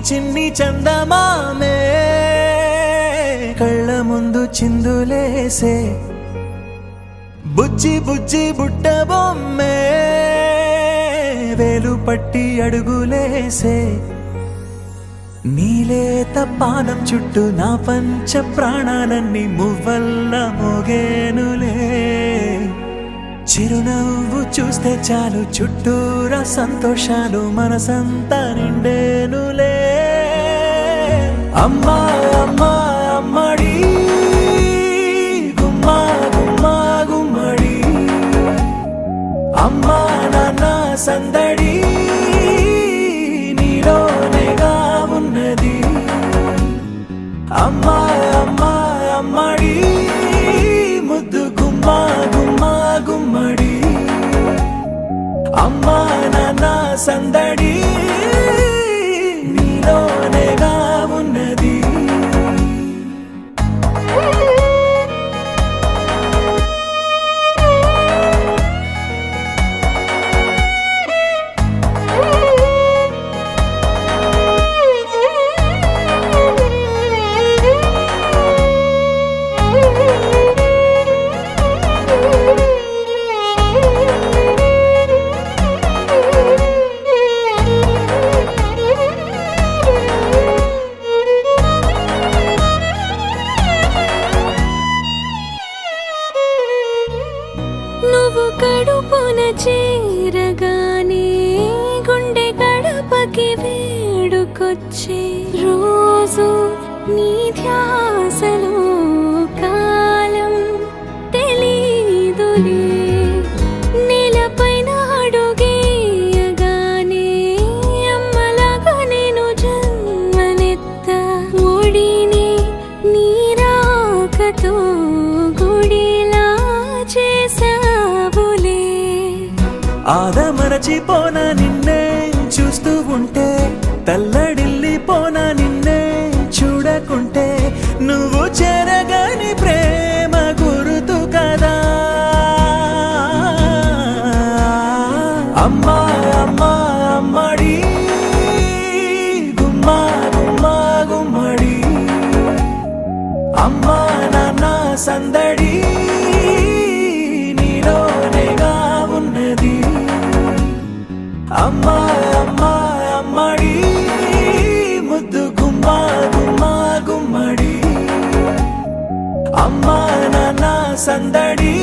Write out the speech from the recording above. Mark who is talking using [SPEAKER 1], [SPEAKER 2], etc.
[SPEAKER 1] చిన్ని చందమామే కళ్ళ ముందు చిందులేసే బుజ్జి బుజ్జి బుట్ట బొమ్మే వేలు పట్టి అడుగులేసే నీలేత పానం చుట్టూ నా పంచ ప్రాణాలన్నీ మువ్వల్ల మోగేనులే చిరునవ్వు చూస్తే చాలు చుట్టూరా సంతోషాలు మనసంతా నిండేనులే అమ్మా అమ్మా అమ్మడి గుమ్మా గుమ్మా గుమ్మడి అమ్మా నాన్న సందడి నీలోనేగా ఉన్నది అమ్మా అమ్మా అమ్మడి ముద్దు గుమ్మా గుమ్మా గుమ్మడి అమ్మా నాన్న సందడి నీలోనేగా ఉన్నది
[SPEAKER 2] నువ్వు కడుపున చేరగానే గుండె గడపకి వేడుకొచ్చే రోజు నీ ధ్యాసలో కాలం తెలీదులే నేలపైన అడుగేయగానే అమ్మలాగా నేను జన్మనెత్త ఒడిని నీ రాకతో గుడిలా చేసావులే
[SPEAKER 1] ఆదమరచిపోనా నిన్నే చూస్తూ ఉంటే తల్లడిల్లిపోనా నిన్నే చూడకుంటే నువ్వు చెరగని ప్రేమ గురుతు కదా అమ్మా అమ్మా అమ్మడి గుమ్మా గుమ్మా గుమ్మడి అమ్మా నాన్న సందడి నీలోనేగా ఉన్నది అమ్మా అమ్మా అమ్మడి ముద్దు గుమ్మా గుమ్మా గుమ్మడి అమ్మా నాన్న సందడి